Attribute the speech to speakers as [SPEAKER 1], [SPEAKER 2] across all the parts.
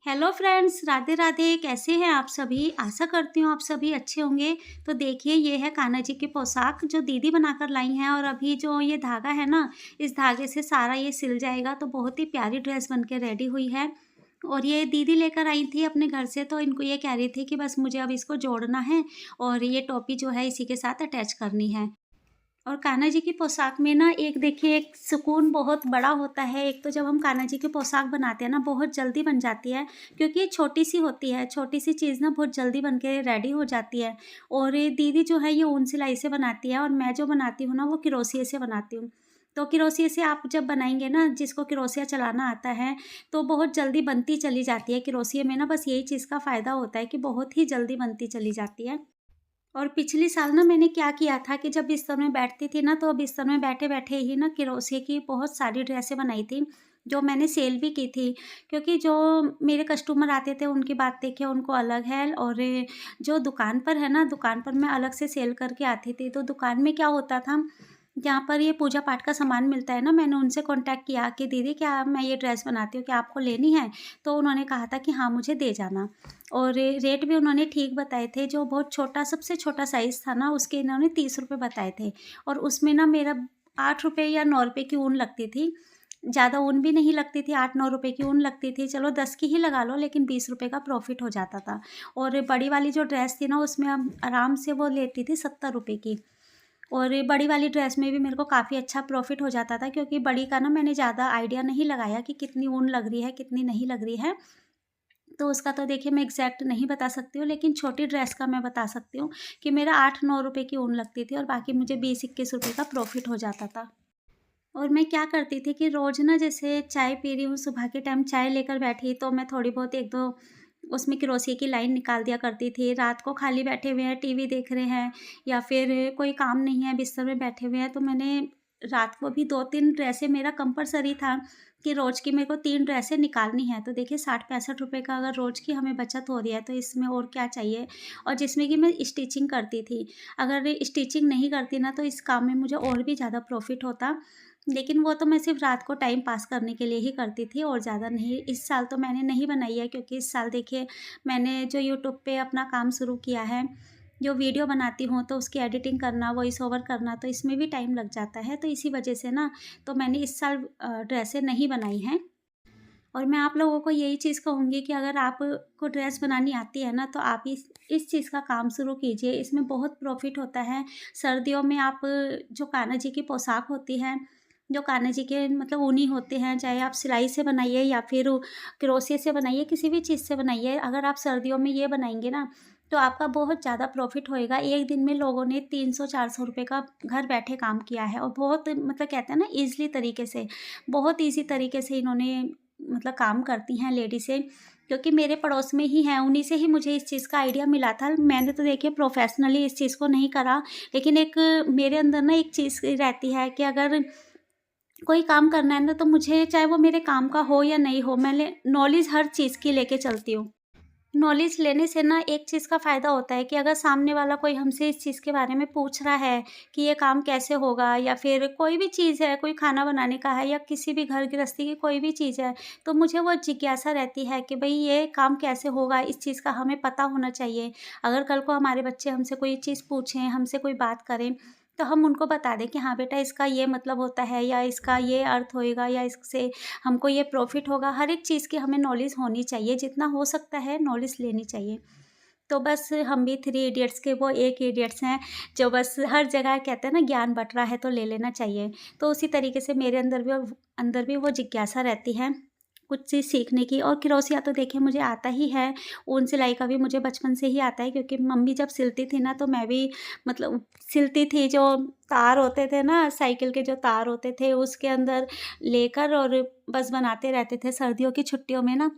[SPEAKER 1] Hello friends, Radhe Radhe. कैसे हैं आप सभी? आशा करती हूँ आप सभी अच्छे होंगे। तो देखिए, ये है कान्हा जी की पोशाक जो दीदी बनाकर लाई हैं, और अभी जो ये धागा है ना, इस धागे से सारा ये सिल जाएगा। तो बहुत ही प्यारी ड्रेस बन के रेडी हुई है। और ये दीदी लेकर आई थी अपने घर से, तो इनको ये कह रही थी कि बस मुझे अब इसको जोड़ना है और ये टोपी जो है इसी के साथ अटैच करनी है। और कान्हा जी की पोशाक में ना एक देखिए एक सुकून बहुत बड़ा होता है। एक तो जब हम कान्हा जी की पोशाक बनाते हैं ना, बहुत जल्दी बन जाती है, क्योंकि ये छोटी-सी होती है, छोटी-सी चीज़ ना बहुत जल्दी बन के रेडी हो जाती है। और ये दीदी जो है ये ऊन सिलाई से बनाती है, और मैं जो बनाती हूँ ना वो क्रोशिया से बनाती हूँ। तो क्रोशिया से आप जब बनाएँगे ना, जिसको क्रोशिया चलाना आता है, तो बहुत जल्दी बनती चली जाती है। क्रोशिया में ना बस यही चीज़ का फ़ायदा होता है कि बहुत ही जल्दी बनती चली जाती है। और पिछले साल ना मैंने क्या किया था कि जब बिस्तर में बैठती थी ना, तो बिस्तर में बैठे-बैठे ही ना क्रोशिया की बहुत सारी ड्रेसें बनाई थी, जो मैंने सेल भी की थी। क्योंकि जो मेरे कस्टमर आते थे उनकी बात देखिए उनको अलग है, और जो दुकान पर है ना, दुकान पर मैं अलग से सेल करके आती थी। तो दुकान में क्या होता था, जहाँ पर ये पूजा पाठ का सामान मिलता है ना, मैंने उनसे कॉन्टैक्ट किया कि दीदी क्या मैं ये ड्रेस बनाती हूँ, क्या आपको लेनी है? तो उन्होंने कहा था कि हाँ, मुझे दे जाना। और रेट भी उन्होंने ठीक बताए थे। जो बहुत छोटा सबसे छोटा साइज़ था ना, उसके इन्होंने 30 रुपए बताए थे, और उसमें ना मेरा 8 रुपए या 9 रुपए की ऊन लगती थी। ज़्यादा ऊन भी नहीं लगती थी, 8-9 रुपए की ऊन लगती थी। चलो 10 की ही लगा लो, लेकिन 20 रुपए का प्रॉफ़िट हो जाता था। और बड़ी वाली जो ड्रेस थी ना, उसमें हम आराम से वो लेती थी 70 रुपए की। और ये बड़ी वाली ड्रेस में भी मेरे को काफ़ी अच्छा प्रॉफ़िट हो जाता था, क्योंकि बड़ी का ना मैंने ज़्यादा आइडिया नहीं लगाया कि कितनी ऊन लग रही है, कितनी नहीं लग रही है। तो उसका तो देखिए मैं एग्ज़ैक्ट नहीं बता सकती हूँ, लेकिन छोटी ड्रेस का मैं बता सकती हूँ कि मेरा 8-9 रुपए की ऊन लगती थी, और बाकी मुझे 20-21 रुपए का प्रॉफ़िट हो जाता था। और मैं क्या करती थी कि रोज़ ना जैसे चाय पी रही हूँ, सुबह के टाइम चाय लेकर बैठी, तो मैं थोड़ी बहुत 1-2 उसमें क्रोशिया की लाइन निकाल दिया करती थी। रात को खाली बैठे हुए हैं, टीवी देख रहे हैं, या फिर कोई काम नहीं है, बिस्तर में बैठे हुए हैं, तो मैंने रात को भी 2-3 ड्रेसें, मेरा कंपल्सरी था कि रोज़ की मेरे को 3 ड्रेसें निकालनी है। तो देखिए 60-65 रुपए का अगर रोज़ की हमें बचत हो रही है, तो इसमें और क्या चाहिए। और जिसमें कि मैं स्टिचिंग करती थी। अगर स्टिचिंग नहीं करती ना, तो इस काम में मुझे और भी ज़्यादा प्रॉफ़िट होता। लेकिन वो तो मैं सिर्फ़ रात को टाइम पास करने के लिए ही करती थी, और ज़्यादा नहीं। इस साल तो मैंने नहीं बनाई है, क्योंकि इस साल देखिए मैंने जो यूट्यूब पे अपना काम शुरू किया है, जो वीडियो बनाती हूँ तो उसकी एडिटिंग करना, वॉइस ओवर करना, तो इसमें भी टाइम लग जाता है। तो इसी वजह से ना, तो मैंने इस साल ड्रेसें नहीं बनाई हैं। और मैं आप लोगों को यही चीज़ कहूँगी कि अगर आपको ड्रेस बनानी आती है ना, तो आप इस चीज़ का काम शुरू कीजिए। इसमें बहुत प्रॉफ़िट होता है। सर्दियों में आप जो कान्हा जी की पोशाक होती है, जो कान्हा जी के मतलब ऊनी होते हैं, चाहे आप सिलाई से बनाइए या फिर क्रोशिया से बनाइए, किसी भी चीज़ से बनाइए। अगर आप सर्दियों में ये बनाएँगे ना, तो आपका बहुत ज़्यादा प्रॉफ़िट होएगा। एक दिन में लोगों ने 300-400 रुपए का घर बैठे काम किया है, और बहुत मतलब कहते हैं ना ईज़िली तरीके से, बहुत ईज़ी तरीके से इन्होंने मतलब काम करती हैं लेडीज़ें, क्योंकि मेरे पड़ोस में ही हैं, उन्हीं से ही मुझे इस चीज़ का आइडिया मिला था। मैंने तो देखिए प्रोफ़ेशनली इस चीज़ को नहीं करा, लेकिन एक मेरे अंदर ना एक चीज़ रहती है कि अगर कोई काम करना है ना, तो मुझे चाहे वो मेरे काम का हो या नहीं हो, मैंने नॉलेज हर चीज़ की लेके चलती हूँ। नॉलेज लेने से ना एक चीज़ का फ़ायदा होता है कि अगर सामने वाला कोई हमसे इस चीज़ के बारे में पूछ रहा है कि ये काम कैसे होगा, या फिर कोई भी चीज़ है, कोई खाना बनाने का है, या किसी भी घर गृहस्थी की कोई भी चीज़ है, तो मुझे वो जिज्ञासा रहती है कि भई ये काम कैसे होगा, इस चीज़ का हमें पता होना चाहिए। अगर कल को हमारे बच्चे हमसे कोई चीज़ पूछें, हमसे कोई बात करें, तो हम उनको बता दें कि हाँ बेटा, इसका ये मतलब होता है, या इसका ये अर्थ होएगा, या इससे हमको ये प्रॉफ़िट होगा। हर एक चीज़ की हमें नॉलेज होनी चाहिए, जितना हो सकता है नॉलेज लेनी चाहिए। तो बस हम भी थ्री इडियट्स के वो एक इडियट्स हैं, जो बस हर जगह कहते हैं ना, ज्ञान बँट रहा है तो ले लेना चाहिए। तो उसी तरीके से मेरे अंदर भी वो जिज्ञासा रहती है, कुछ चीज़ सीखने की। और क्रोशिया तो देखिए मुझे आता ही है, ऊन सिलाई का भी मुझे बचपन से ही आता है, क्योंकि मम्मी जब सिलती थी ना, तो मैं भी मतलब सिलती थी। जो तार होते थे ना, साइकिल के जो तार होते थे, उसके अंदर लेकर और बस बनाते रहते थे। सर्दियों की छुट्टियों में ना,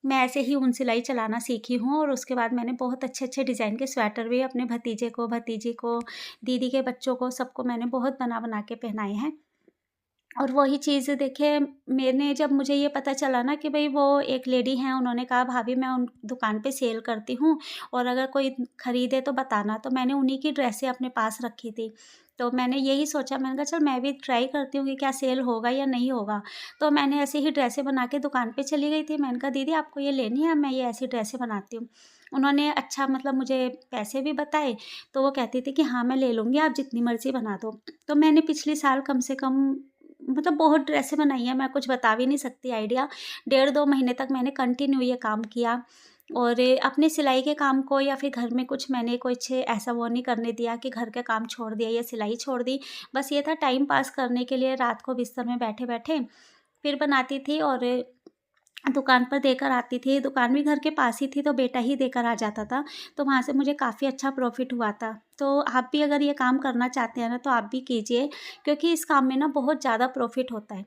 [SPEAKER 1] मैं ऐसे ही ऊन सिलाई चलाना सीखी हूँ, और उसके बाद मैंने बहुत अच्छे-अच्छे डिज़ाइन के स्वेटर भी अपने भतीजे को, भतीजी को, दीदी के बच्चों को, सबको मैंने बहुत बना-बना के पहनाए हैं। और वही चीज़ देखिए, मैंने जब मुझे ये पता चला ना कि भई वो एक लेडी हैं, उन्होंने कहा भाभी मैं उन दुकान पे सेल करती हूँ, और अगर कोई खरीदे तो बताना, तो मैंने उन्हीं की ड्रेसें अपने पास रखी थी। तो मैंने यही सोचा, मैंने कहा चल मैं भी ट्राई करती हूँ कि क्या सेल होगा या नहीं होगा। तो मैंने ऐसे ही ड्रेसें बना के दुकान पे चली गई थी। मैंने कहा दीदी आपको ये लेनी है? मैं ये ऐसी ड्रेसें बनाती हूँ। उन्होंने अच्छा मतलब मुझे पैसे भी बताए, तो वो कहती थी कि हाँ, मैं ले लूँगी, आप जितनी मर्ज़ी बना दो। तो मैंने पिछले साल कम से कम मतलब बहुत ड्रेसें बनाई हैं, मैं कुछ बता भी नहीं सकती आइडिया। डेढ़ 2 महीने तक मैंने कंटिन्यू ये काम किया और अपने सिलाई के काम को या फिर घर में कुछ ऐसा वो नहीं करने दिया कि घर का काम छोड़ दिया या सिलाई छोड़ दी। बस ये था टाइम पास करने के लिए रात को बिस्तर में बैठे-बैठे फिर बनाती थी और दुकान पर देकर आती थी। दुकान भी घर के पास ही थी तो बेटा ही देकर आ जाता था, तो वहाँ से मुझे काफ़ी अच्छा प्रॉफ़िट हुआ था। तो आप भी अगर ये काम करना चाहते हैं ना तो आप भी कीजिए, क्योंकि इस काम में ना बहुत ज़्यादा प्रॉफ़िट होता है।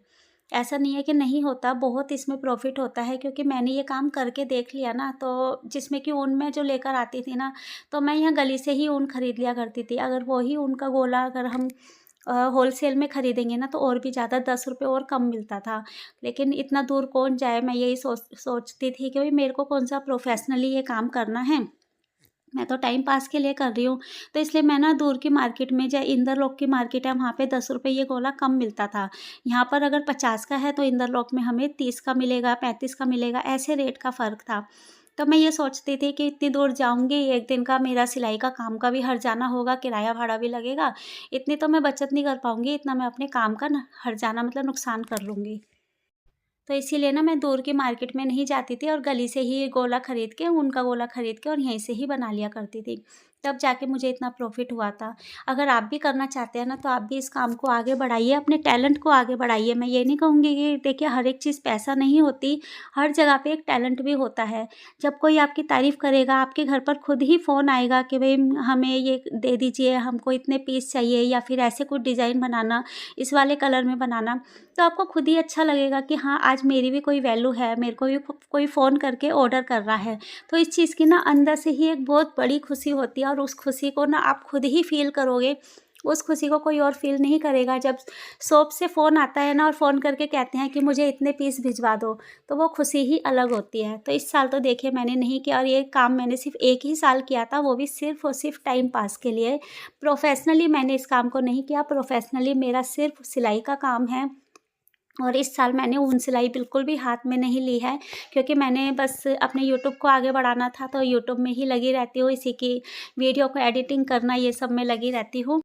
[SPEAKER 1] ऐसा नहीं है कि नहीं होता, बहुत इसमें प्रॉफ़िट होता है, क्योंकि मैंने ये काम करके देख लिया ना, तो जिसमें कि ऊन मैं जो लेकर आती थी ना, तो मैं यहाँ गली से ही ऊन खरीद लिया करती थी। अगर वही ऊन का गोला अगर हम होलसेल में खरीदेंगे ना तो और भी ज़्यादा ₹10 और कम मिलता था। लेकिन इतना दूर कौन जाए, मैं यही सोचती थी कि भई मेरे को कौन-सा प्रोफ़ेशनली ये काम करना है। मैं तो टाइम पास के लिए कर रही हूँ, तो इसलिए मैं ना दूर की मार्केट में जहाँ इंदरलोक की मार्केट है वहाँ पे ₹10 ये गोला कम मिलता था। यहाँ पर अगर 50 का है तो इंदरलोक में हमें 30 का मिलेगा, 35 का मिलेगा, ऐसे रेट का फ़र्क था। तो मैं ये सोचती थी कि इतनी दूर जाऊँगी, 1 दिन का मेरा सिलाई का काम का भी हर्जाना होगा, किराया भाड़ा भी लगेगा, इतनी तो मैं बचत नहीं कर पाऊँगी, इतना मैं अपने काम का ना हर्जाना मतलब नुकसान कर लूँगी। तो इसीलिए ना मैं दूर की मार्केट में नहीं जाती थी और गली से ही गोला खरीद के, ऊन का गोला खरीद के और यहीं से ही बना लिया करती थी। तब जाके मुझे इतना प्रॉफ़िट हुआ था। अगर आप भी करना चाहते हैं ना तो आप भी इस काम को आगे बढ़ाइए, अपने टैलेंट को आगे बढ़ाइए। मैं ये नहीं कहूँगी कि देखिए हर एक चीज़ पैसा नहीं होती, हर जगह पे एक टैलेंट भी होता है। जब कोई आपकी तारीफ़ करेगा, आपके घर पर खुद ही फ़ोन आएगा कि भई हमें ये दे दीजिए, हमको इतने पीस चाहिए या फिर ऐसे कुछ डिज़ाइन बनाना, इस वाले कलर में बनाना। तो आपको खुद ही अच्छा लगेगा कि हाँ, आज मेरी भी कोई वैल्यू है, मेरे को भी कोई फ़ोन करके ऑर्डर कर रहा है। तो इस चीज़ की ना अंदर से ही एक बहुत बड़ी खुशी होती है और उस खुशी को ना आप खुद ही फ़ील करोगे। उस खुशी को कोई और फ़ील नहीं करेगा। जब शॉप से फ़ोन आता है ना और फ़ोन करके कहते हैं कि मुझे इतने पीस भिजवा दो, तो वो खुशी ही अलग होती है। तो इस साल तो देखिए मैंने नहीं किया और ये काम मैंने सिर्फ़ 1 ही साल किया था, वो भी सिर्फ़ और सिर्फ़ टाइम पास के लिए। प्रोफ़ेशनली मैंने इस काम को नहीं किया, प्रोफ़ेशनली मेरा सिर्फ़ सिलाई का काम है। और इस साल मैंने ऊन सिलाई बिल्कुल भी हाथ में नहीं ली है, क्योंकि मैंने बस अपने यूट्यूब को आगे बढ़ाना था, तो यूट्यूब में ही लगी रहती हूँ, इसी की वीडियो को एडिटिंग करना ये सब में लगी रहती हूँ।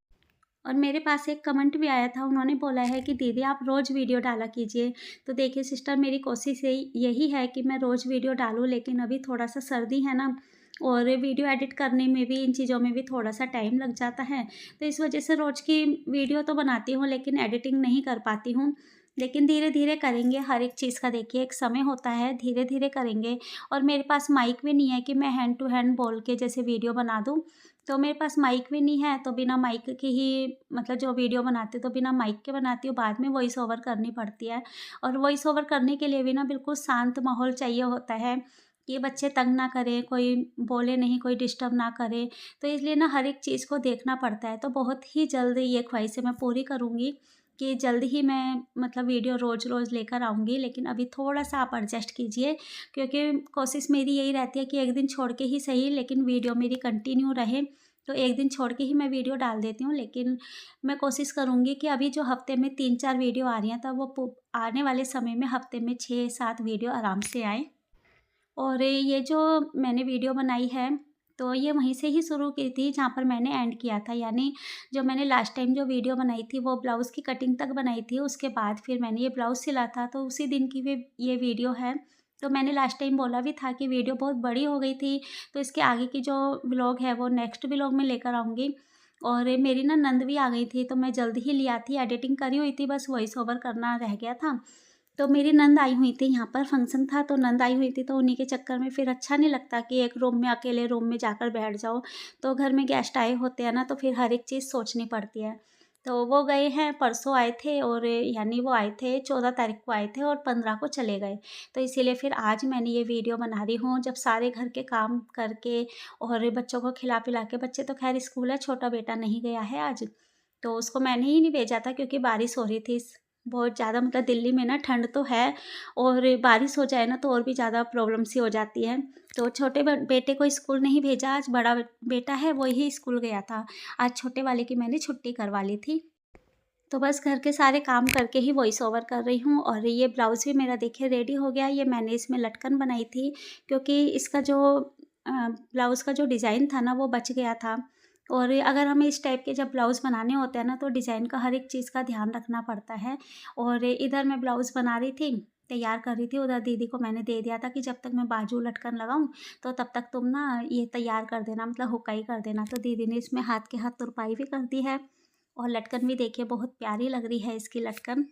[SPEAKER 1] और मेरे पास एक कमेंट भी आया था, उन्होंने बोला है कि दीदी आप रोज़ वीडियो डाला कीजिए। तो देखिए सिस्टर, मेरी कोशिश यही है कि मैं रोज़ वीडियो डालूँ, लेकिन अभी थोड़ा-सा सर्दी है ना, और वीडियो एडिट करने में भी, इन चीज़ों में भी थोड़ा-सा टाइम लग जाता है। तो इस वजह से रोज़ की वीडियो तो बनाती हूँ, लेकिन एडिटिंग नहीं कर पाती हूँ। लेकिन धीरे-धीरे करेंगे, हर एक चीज़ का देखिए एक समय होता है, धीरे-धीरे करेंगे। और मेरे पास माइक भी नहीं है कि मैं हैंड टू हैंड बोल के जैसे वीडियो बना दूँ। तो मेरे पास माइक भी नहीं है, तो बिना माइक के ही मतलब जो वीडियो बनाती हूँ तो बिना माइक के बनाती हूँ, बाद में वॉइस ओवर करनी पड़ती है। और वॉइस ओवर करने के लिए भी ना बिल्कुल शांत माहौल चाहिए होता है, कि बच्चे तंग ना करें, कोई बोले नहीं, कोई डिस्टर्ब ना करे। तो इसलिए ना हर एक चीज़ को देखना पड़ता है। तो बहुत ही जल्द ये ख्वाहिशें मैं पूरी करूँगी कि जल्द ही मैं मतलब वीडियो रोज़-रोज़ लेकर आऊँगी, लेकिन अभी थोड़ा-सा आप एडजस्ट कीजिए, क्योंकि कोशिश मेरी यही रहती है कि एक दिन छोड़ के ही सही, लेकिन वीडियो मेरी कंटिन्यू रहे। तो एक दिन छोड़ के ही मैं वीडियो डाल देती हूँ, लेकिन मैं कोशिश करूँगी कि अभी जो हफ़्ते में 3-4 वीडियो आ रही हैं, तब वो आने वाले समय में हफ़्ते में 6-7 वीडियो आराम से आएँ। और ये जो मैंने वीडियो बनाई है, तो ये वहीं से ही शुरू की थी जहाँ पर मैंने एंड किया था। यानी जो मैंने लास्ट टाइम जो वीडियो बनाई थी वो ब्लाउज़ की कटिंग तक बनाई थी, उसके बाद फिर मैंने ये ब्लाउज़ सिला था, तो उसी दिन की ये वीडियो है। तो मैंने लास्ट टाइम बोला भी था कि वीडियो बहुत बड़ी हो गई थी, तो इसके आगे की जो व्लॉग है वो नेक्स्ट व्लॉग में लेकर आऊँगी। और मेरी ना नंद भी आ गई थी, तो मैं जल्द ही ले आती, एडिटिंग करी हुई थी, बस वॉइस ओवर करना रह गया था। तो मेरी नंद आई हुई थी, यहाँ पर फंक्शन था तो नंद आई हुई थी, तो उन्हीं के चक्कर में फिर अच्छा नहीं लगता कि एक रूम में अकेले रूम में जाकर बैठ जाओ। तो घर में गेस्ट आए होते हैं ना, तो फिर हर एक चीज़ सोचनी पड़ती है। तो वो गए हैं, परसों आए थे, और यानी वो आए थे 14 तारीख को आए थे और 15 को चले गए। तो इसीलिए फिर आज मैंने ये वीडियो बना रही हूँ, जब सारे घर के काम करके और बच्चों को खिला-पिला के, बच्चे तो ख़ैर स्कूल है, छोटा बेटा नहीं गया है आज, तो उसको मैंने ही नहीं भेजा था क्योंकि बारिश हो रही थी। बहुत ज़्यादा मतलब दिल्ली में ना ठंड तो है और बारिश हो जाए ना तो और भी ज़्यादा प्रॉब्लम सी हो जाती है। तो छोटे बेटे को स्कूल नहीं भेजा, आज बड़ा बेटा है वो ही स्कूल गया था। आज छोटे वाले की मैंने छुट्टी करवा ली थी। तो बस घर के सारे काम करके ही वॉइस ओवर कर रही हूँ और ये ब्लाउज़ भी मेरा देखिए रेडी हो गया। ये मैंने इसमें लटकन बनाई थी क्योंकि इसका जो ब्लाउज़ का जो डिज़ाइन था ना वो बच गया था। और अगर हमें इस टाइप के जब ब्लाउज़ बनाने होते हैं ना तो डिज़ाइन का हर एक चीज़ का ध्यान रखना पड़ता है। और इधर मैं ब्लाउज़ बना रही थी, तैयार कर रही थी, उधर दीदी को मैंने दे दिया था कि जब तक मैं बाजू लटकन लगाऊँ तो तब तक तुम ना ये तैयार कर देना, मतलब हुकाई कर देना। तो दीदी ने इसमें हाथ के हाथ तुरपाई भी कर दी है और लटकन भी देखिए बहुत प्यारी लग रही है इसकी लटकन।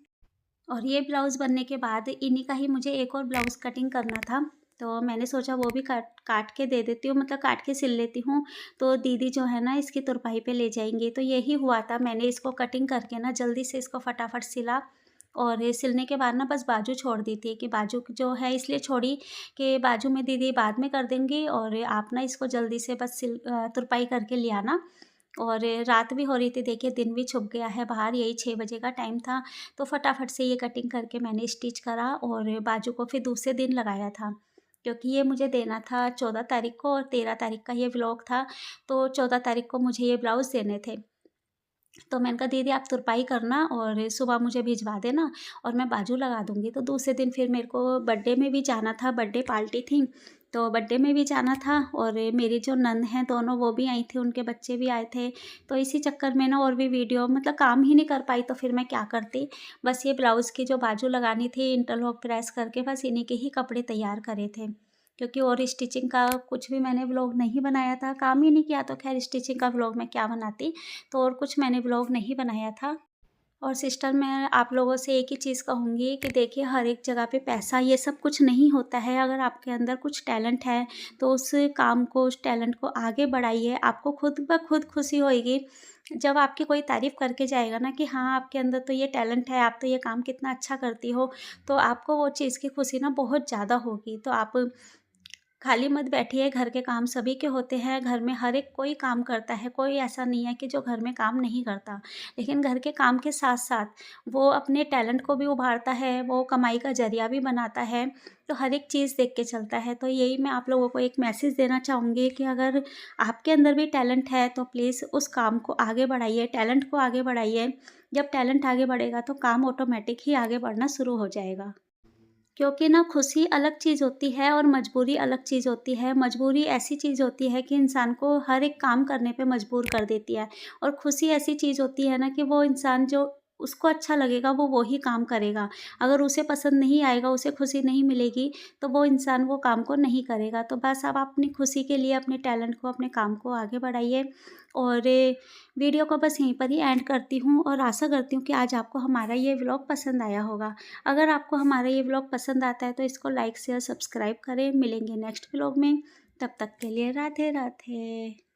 [SPEAKER 1] और ये ब्लाउज़ बनने के बाद इन्हीं का ही मुझे एक और ब्लाउज़ कटिंग करना था, तो मैंने सोचा वो भी काट काट के दे देती हूँ, मतलब काट के सिल लेती हूँ, तो दीदी जो है ना इसकी तुरपाई पे ले जाएँगी। तो यही हुआ था, मैंने इसको कटिंग करके ना जल्दी से इसको फटाफट सिला और ये सिलने के बाद ना बस बाजू छोड़ दी थी कि बाजू जो है इसलिए छोड़ी कि बाजू में दीदी बाद में कर देंगी और आप ना इसको जल्दी से बस तुरपाई करके ले आना। और रात भी हो रही थी, देखिए दिन भी छुप गया है बाहर, यही 6 बजे का टाइम था। तो फटाफट से ये कटिंग करके मैंने स्टिच करा और बाजू को फिर दूसरे दिन लगाया था। क्योंकि ये मुझे देना था 14 तारीख को और 13 तारीख का ये व्लॉग था, तो 14 तारीख को मुझे ये ब्लाउज़ देने थे। तो मैंने कहा दीदी आप तुरपाई करना और सुबह मुझे भिजवा देना और मैं बाजू लगा दूँगी। तो दूसरे दिन फिर मेरे को बर्थडे में भी जाना था, बर्थडे पार्टी थी, तो बर्थडे में भी जाना था और मेरी जो नंद हैं दोनों वो भी आई थी, उनके बच्चे भी आए थे। तो इसी चक्कर में ना और भी वीडियो मतलब काम ही नहीं कर पाई, तो फिर मैं क्या करती। बस ये ब्लाउज़ की जो बाजू लगानी थी इंटरलॉक प्रेस करके बस इन्हीं के ही कपड़े तैयार करे थे। क्योंकि और स्टिचिंग का कुछ भी मैंने व्लॉग नहीं बनाया था, काम ही नहीं किया तो ख़ैर स्टिचिंग का व्लॉग मैं क्या बनाती। तो और कुछ मैंने व्लॉग नहीं बनाया था। और सिस्टर मैं आप लोगों से एक ही चीज़ कहूँगी कि देखिए हर एक जगह पे पैसा ये सब कुछ नहीं होता है। अगर आपके अंदर कुछ टैलेंट है तो उस काम को, उस टैलेंट को आगे बढ़ाइए, आपको खुद ब खुद खुशी होएगी। जब आपकी कोई तारीफ़ करके जाएगा ना कि हाँ, आपके अंदर तो ये टैलेंट है, आप तो ये काम कितना अच्छा करती हो, तो आपको वो चीज़ की खुशी ना बहुत ज़्यादा होगी। तो आप खाली मत बैठिए, घर के काम सभी के होते हैं, घर में हर एक कोई काम करता है, कोई ऐसा नहीं है कि जो घर में काम नहीं करता। लेकिन घर के काम के साथ-साथ वो अपने टैलेंट को भी उभारता है, वो कमाई का ज़रिया भी बनाता है, तो हर एक चीज़ देख के चलता है। तो यही मैं आप लोगों को एक मैसेज देना चाहूँगी कि अगर आपके अंदर भी टैलेंट है, तो प्लीज़ उस काम को आगे बढ़ाइए, टैलेंट को आगे बढ़ाइए। जब टैलेंट आगे बढ़ेगा, तो काम ऑटोमैटिक ही आगे बढ़ना शुरू हो जाएगा। क्योंकि ना खुशी अलग चीज़ होती है और मजबूरी अलग चीज़ होती है। मजबूरी ऐसी चीज़ होती है कि इंसान को हर एक काम करने पे मजबूर कर देती है और खुशी ऐसी चीज़ होती है ना कि वो इंसान जो उसको अच्छा लगेगा वो ही काम करेगा। अगर उसे पसंद नहीं आएगा, उसे खुशी नहीं मिलेगी, तो वो इंसान वो काम को नहीं करेगा। तो बस अब आप अपनी खुशी के लिए अपने टैलेंट को, अपने काम को आगे बढ़ाइए और वीडियो को बस यहीं पर ही एंड करती हूँ और आशा करती हूँ कि आज आपको हमारा ये व्लॉग पसंद आया होगा। अगर आपको हमारा ये व्लॉग पसंद आता है तो इसको लाइक शेयर सब्सक्राइब करें। मिलेंगे नेक्स्ट व्लॉग में, तब तक के लिए राधे राधे।